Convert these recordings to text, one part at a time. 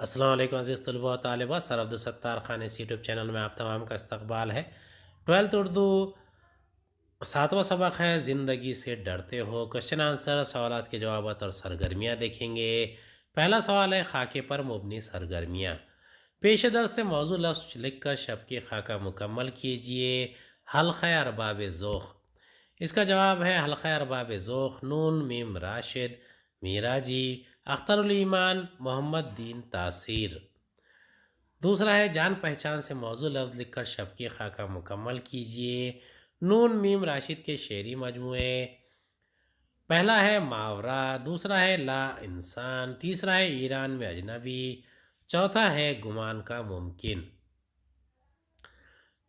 السلام علیکم عزیز طلباء و طالبات، سر عبدالستار خان اس یوٹیوب چینل میں آپ تمام کا استقبال ہے۔ 12th اردو 7واں سبق ہے زندگی سے ڈرتے ہو۔ کوشچن آنسر، سوالات کے جوابات اور سرگرمیاں دیکھیں گے۔ پہلا سوال ہے خاکے پر مبنی سرگرمیاں۔ پیش درس سے موضوع لفظ لکھ کر شب کی خاکہ مکمل کیجئے۔ حلقہ ارباب ذوق، اس کا جواب ہے حلقہ ارباب ذوق نون میم راشد میراجی اختر الایمان محمد دین تاثیر۔ دوسرا ہے جان پہچان سے موضوع لفظ لکھ کر شب کی خاکہ مکمل کیجئے۔ نون میم راشد کے شعری مجموعے۔ پہلا ہے محاورہ، دوسرا ہے لا انسان، تیسرا ہے ایران میں اجنبی، چوتھا ہے گمان کا ممکن۔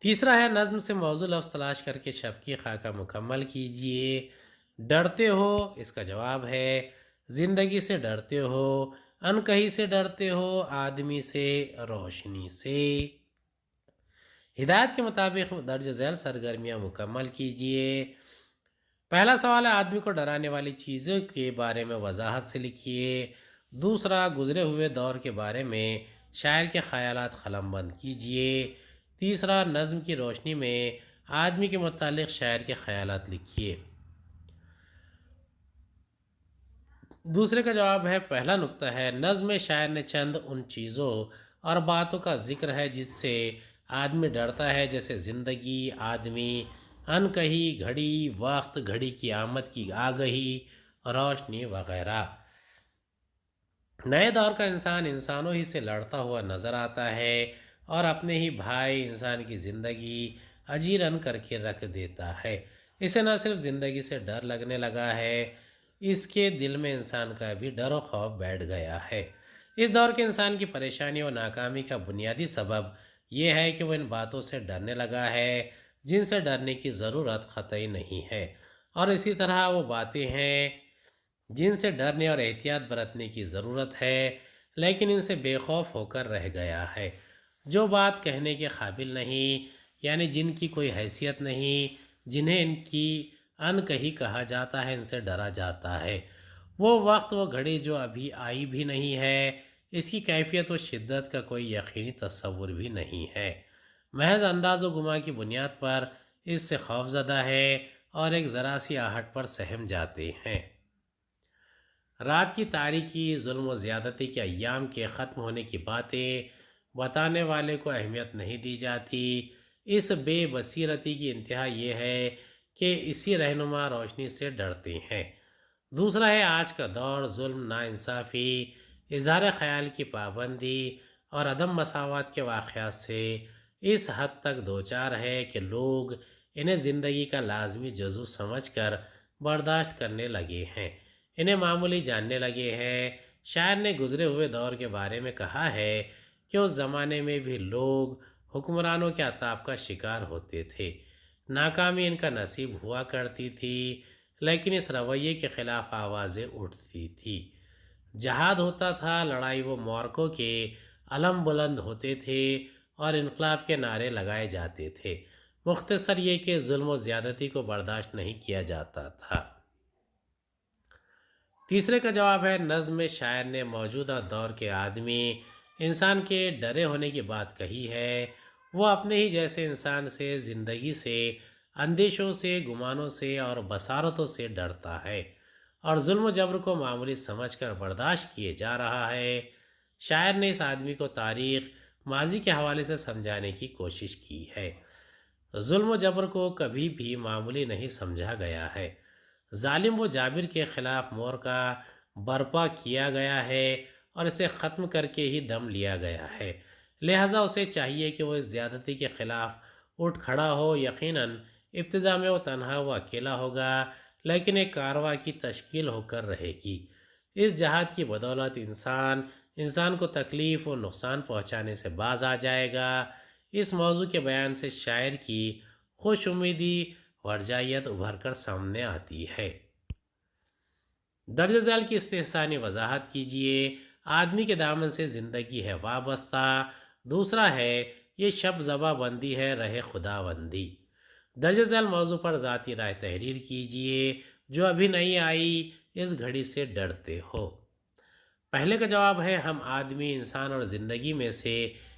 تیسرا ہے نظم سے موضوع لفظ تلاش کر کے شب کی خاکہ مکمل کیجئے۔ ڈرتے ہو، اس کا جواب ہے زندگی سے ڈرتے ہو، انکہی سے ڈرتے ہو، آدمی سے، روشنی سے۔ ہدایت کے مطابق درج ذیل سرگرمیاں مکمل کیجئے۔ پہلا سوال ہے آدمی کو ڈرانے والی چیزوں کے بارے میں وضاحت سے لکھیے۔ دوسرا گزرے ہوئے دور کے بارے میں شاعر کے خیالات قلم بند کیجئے۔ تیسرا نظم کی روشنی میں آدمی کے متعلق شاعر کے خیالات لکھیے۔ دوسرے کا جواب ہے پہلا نقطہ ہے نظم میں شاعر نے چند ان چیزوں اور باتوں کا ذکر ہے جس سے آدمی ڈرتا ہے، جیسے زندگی، آدمی، انکہی، گھڑی، وقت، گھڑی کی آمد کی آگہی، روشنی وغیرہ۔ نئے دور کا انسان انسانوں ہی سے لڑتا ہوا نظر آتا ہے اور اپنے ہی بھائی انسان کی زندگی اجیرن کر کے رکھ دیتا ہے۔ اسے نہ صرف زندگی سے ڈر لگنے لگا ہے، اس کے دل میں انسان کا بھی ڈر و خوف بیٹھ گیا ہے۔ اس دور کے انسان کی پریشانی و ناکامی کا بنیادی سبب یہ ہے کہ وہ ان باتوں سے ڈرنے لگا ہے جن سے ڈرنے کی ضرورت قطعی نہیں ہے، اور اسی طرح وہ باتیں ہیں جن سے ڈرنے اور احتیاط برتنے کی ضرورت ہے لیکن ان سے بے خوف ہو کر رہ گیا ہے۔ جو بات کہنے کے قابل نہیں، یعنی جن کی کوئی حیثیت نہیں، جنہیں ان کی انکہی کہا جاتا ہے، ان سے ڈرا جاتا ہے۔ وہ وقت، وہ گھڑی جو ابھی آئی بھی نہیں ہے، اس کی کیفیت و شدت کا کوئی یقینی تصور بھی نہیں ہے، محض انداز و گمان کی بنیاد پر اس سے خوف زدہ ہے اور ایک ذرا سی آہٹ پر سہم جاتے ہیں۔ رات کی تاریکی، ظلم و زیادتی کے ایام کے ختم ہونے کی باتیں بتانے والے کو اہمیت نہیں دی جاتی۔ اس بے بصیرتی کی انتہا یہ ہے کہ اسی رہنما روشنی سے ڈرتے ہیں۔ دوسرا ہے آج کا دور ظلم، ناانصافی، اظہار خیال کی پابندی اور عدم مساوات کے واقعات سے اس حد تک دوچار ہے کہ لوگ انہیں زندگی کا لازمی جزو سمجھ کر برداشت کرنے لگے ہیں، انہیں معمولی جاننے لگے ہیں۔ شاعر نے گزرے ہوئے دور کے بارے میں کہا ہے کہ اس زمانے میں بھی لوگ حکمرانوں کے عطاف کا شکار ہوتے تھے، ناکامی ان کا نصیب ہوا کرتی تھی، لیکن اس رویے کے خلاف آوازیں اٹھتی تھی۔ جہاد ہوتا تھا، لڑائی و معرکوں کے علم بلند ہوتے تھے اور انقلاب کے نعرے لگائے جاتے تھے۔ مختصر یہ کہ ظلم و زیادتی کو برداشت نہیں کیا جاتا تھا۔ تیسرے کا جواب ہے نظم میں شاعر نے موجودہ دور کے آدمی انسان کے ڈرے ہونے کی بات کہی ہے۔ وہ اپنے ہی جیسے انسان سے، زندگی سے، اندیشوں سے، گمانوں سے اور بصارتوں سے ڈرتا ہے اور ظلم و جبر کو معمولی سمجھ کر برداشت کیے جا رہا ہے۔ شاعر نے اس آدمی کو تاریخ، ماضی کے حوالے سے سمجھانے کی کوشش کی ہے۔ ظلم و جبر کو کبھی بھی معمولی نہیں سمجھا گیا ہے۔ ظالم و جابر کے خلاف مورچہ برپا کیا گیا ہے اور اسے ختم کر کے ہی دم لیا گیا ہے، لہٰذا اسے چاہیے کہ وہ اس زیادتی کے خلاف اٹھ کھڑا ہو۔ یقیناً ابتدا میں وہ تنہا و اکیلا ہوگا، لیکن ایک کارروائی کی تشکیل ہو کر رہے گی۔ اس جہاد کی بدولت انسان کو تکلیف و نقصان پہنچانے سے باز آ جائے گا۔ اس موضوع کے بیان سے شاعر کی خوش امیدی ورجائیت ابھر کر سامنے آتی ہے۔ درج ذیل کی استحسانی وضاحت کیجئے۔ آدمی کے دامن سے زندگی ہے وابستہ۔ دوسرا ہے یہ شب زباں بندی ہے رہ خدا بندی۔ درج ذیل موضوع پر ذاتی رائے تحریر کیجئے۔ جو ابھی نہیں آئی، اس گھڑی سے ڈرتے ہو۔ پہلے کا جواب ہے ہم آدمی، انسان اور زندگی میں سے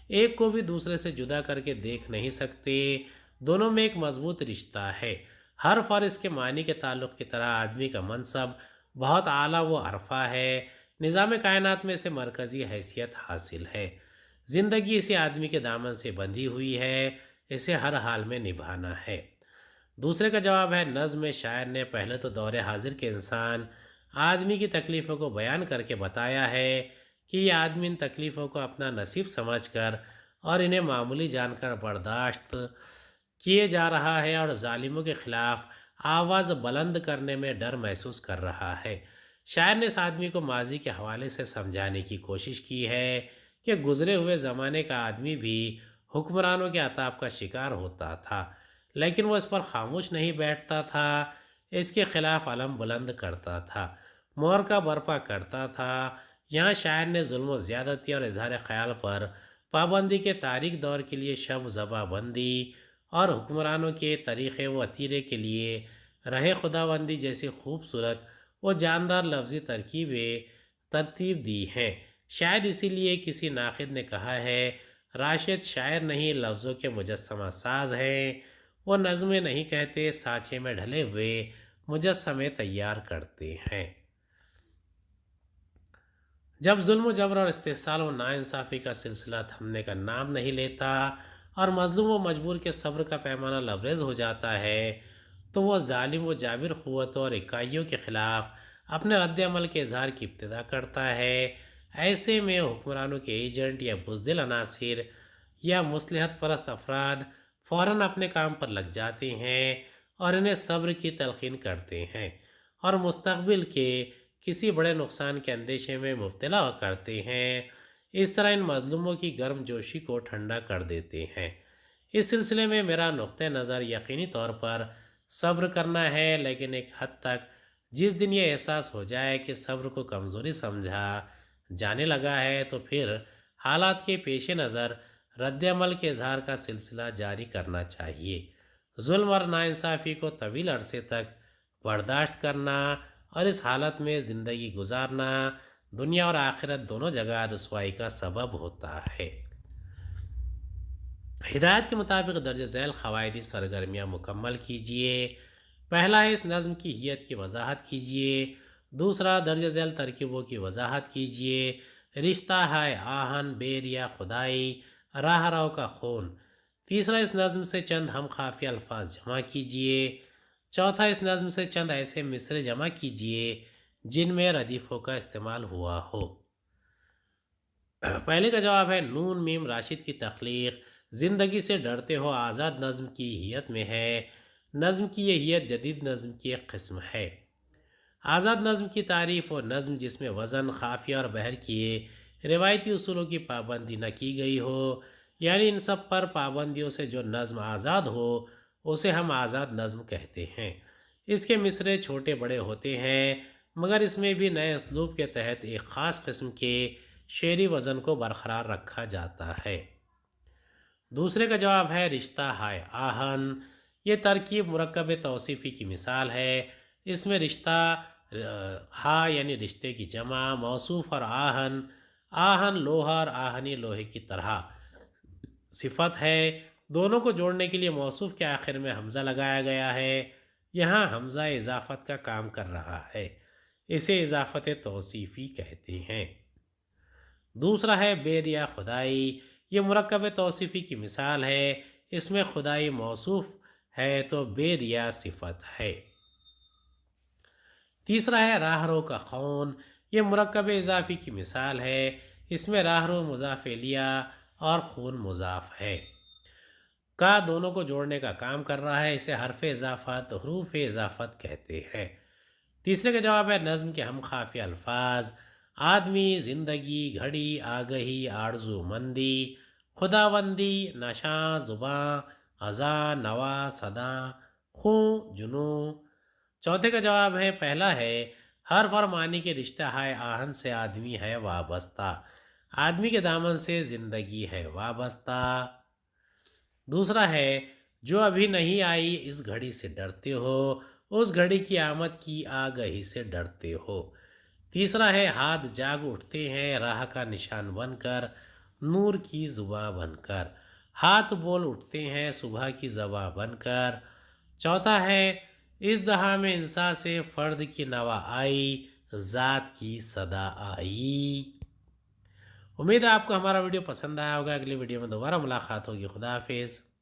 ایک کو بھی دوسرے سے جدا کر کے دیکھ نہیں سکتے، دونوں میں ایک مضبوط رشتہ ہے۔ حرف اور اس کے معنی کے تعلق کی طرح آدمی کا منصب بہت اعلیٰ و عرفہ ہے، نظام کائنات میں سے مرکزی حیثیت حاصل ہے۔ زندگی اسی آدمی کے دامن سے بندھی ہوئی ہے، اسے ہر حال میں نبھانا ہے۔ دوسرے کا جواب ہے نظم شاعر نے پہلے تو دور حاضر کے انسان آدمی کی تکلیفوں کو بیان کر کے بتایا ہے کہ یہ آدمی ان تکلیفوں کو اپنا نصیب سمجھ کر اور انہیں معمولی جان کر برداشت کیے جا رہا ہے، اور ظالموں کے خلاف آواز بلند کرنے میں ڈر محسوس کر رہا ہے۔ شاعر نے اس آدمی کو ماضی کے حوالے سے سمجھانے کی کوشش کی ہے کہ گزرے ہوئے زمانے کا آدمی بھی حکمرانوں کے عطاب کا شکار ہوتا تھا، لیکن وہ اس پر خاموش نہیں بیٹھتا تھا، اس کے خلاف علم بلند کرتا تھا، محرکہ برپا کرتا تھا۔ یہاں شاعر نے ظلم و زیادتی اور اظہار خیال پر پابندی کے تاریک دور کے لیے شب زباں بندی اور حکمرانوں کے طریقے و وتیرے کے لیے رہے خداوندی جیسی خوبصورت و جاندار لفظی ترتیب دی ہے۔ شاید اسی لیے کسی ناقد نے کہا ہے راشد شاعر نہیں، لفظوں کے مجسمہ ساز ہیں، وہ نظمیں نہیں کہتے، سانچے میں ڈھلے ہوئے مجسمے تیار کرتے ہیں۔ جب ظلم و جبر اور استحصال و ناانصافی کا سلسلہ تھمنے کا نام نہیں لیتا اور مظلوم و مجبور کے صبر کا پیمانہ لبریز ہو جاتا ہے، تو وہ ظالم و جابر قوتوں اور اکائیوں کے خلاف اپنے رد عمل کے اظہار کی ابتدا کرتا ہے۔ ایسے میں حکمرانوں کے ایجنٹ یا بزدل عناصر یا مصلحت پرست افراد فوراً اپنے کام پر لگ جاتے ہیں اور انہیں صبر کی تلقین کرتے ہیں، اور مستقبل کے کسی بڑے نقصان کے اندیشے میں مبتلا کرتے ہیں۔ اس طرح ان مظلوموں کی گرم جوشی کو ٹھنڈا کر دیتے ہیں۔ اس سلسلے میں میرا نقطہ نظر یقینی طور پر صبر کرنا ہے، لیکن ایک حد تک جس دن یہ احساس ہو جائے کہ صبر کو کمزوری سمجھا جانے لگا ہے، تو پھر حالات کے پیش نظر رد عمل کے اظہار کا سلسلہ جاری کرنا چاہیے۔ ظلم اور ناانصافی کو طویل عرصے تک برداشت کرنا اور اس حالت میں زندگی گزارنا دنیا اور آخرت دونوں جگہ رسوائی کا سبب ہوتا ہے۔ ہدایت کے مطابق درج ذیل قواعدی سرگرمیاں مکمل کیجیے۔ پہلا ہے اس نظم کی ہیت کی وضاحت کیجیے۔ دوسرا، درج ذیل ترکیبوں کی وضاحت کیجیے۔ رشتہ ہے آہن، بیر یا خدائی، راہ رو کا خون۔ تیسرا، اس نظم سے چند ہم خافیہ الفاظ جمع کیجیے۔ چوتھا، اس نظم سے چند ایسے مصرے جمع کیجیے جن میں ردیفوں کا استعمال ہوا ہو۔ پہلے کا جواب ہے نون میم راشد کی تخلیق زندگی سے ڈرتے ہو آزاد نظم کی ہیت میں ہے۔ نظم کی یہ ہیت جدید نظم کی ایک قسم ہے۔ آزاد نظم کی تعریف وہ نظم جس میں وزن، قافیہ اور بحر کیے روایتی اصولوں کی پابندی نہ کی گئی ہو، یعنی ان سب پر پابندیوں سے جو نظم آزاد ہو اسے ہم آزاد نظم کہتے ہیں۔ اس کے مصرے چھوٹے بڑے ہوتے ہیں، مگر اس میں بھی نئے اسلوب کے تحت ایک خاص قسم کے شعری وزن کو برقرار رکھا جاتا ہے۔ دوسرے کا جواب ہے رشتہ ہائے آہن۔ یہ ترکیب مرکب توصیفی کی مثال ہے۔ اس میں رشتہ ہا یعنی رشتے کی جمع، موصوف اور آہن، آہن لوہا اور آہنی لوہے کی طرح صفت ہے۔ دونوں کو جوڑنے کے لیے موصوف کے آخر میں حمزہ لگایا گیا ہے۔ یہاں حمزہ اضافت کا کام کر رہا ہے، اسے اضافت توصیفی کہتے ہیں۔ دوسرا ہے بیر یا خدائی۔ یہ مرکب توصیفی کی مثال ہے۔ اس میں خدائی موصوف ہے تو بیر یا صفت ہے۔ تیسرا ہے راہ رو کا خون۔ یہ مرکب اضافی کی مثال ہے۔ اس میں راہ رو مضاف الیہ اور خون مضاف ہے۔ کا دونوں کو جوڑنے کا کام کر رہا ہے، اسے حرف اضافت، حروف اضافت کہتے ہیں۔ تیسرے کا جواب ہے نظم کے ہم خافیہ الفاظ آدمی، زندگی، گھڑی، آگہی، آرزو مندی، خداوندی، نشاں، زباں، اذاں، نوا، صدا، خوں، جنوں۔ چوتھے کا جواب ہے پہلا ہے حرف اور معنی کے رشتہ ہائے آہن سے آدمی ہے وابستہ، آدمی کے دامن سے زندگی ہے وابستہ۔ دوسرا ہے جو ابھی نہیں آئی اس گھڑی سے ڈرتے ہو، اس گھڑی کی آمد کی آگہی سے ڈرتے ہو۔ تیسرا ہے ہاتھ جاگ اٹھتے ہیں راہ کا نشان بن کر، نور کی زباں بن کر۔ ہاتھ بول اٹھتے ہیں صبح کی زباں بن کر۔ چوتھا ہے اس دہا میں انسان سے فرد کی نوا آئی، ذات کی صدا آئی۔ امید ہے آپ کو ہمارا ویڈیو پسند آیا ہوگا، اگلی ویڈیو میں دوبارہ ملاقات ہوگی۔ خدا حافظ۔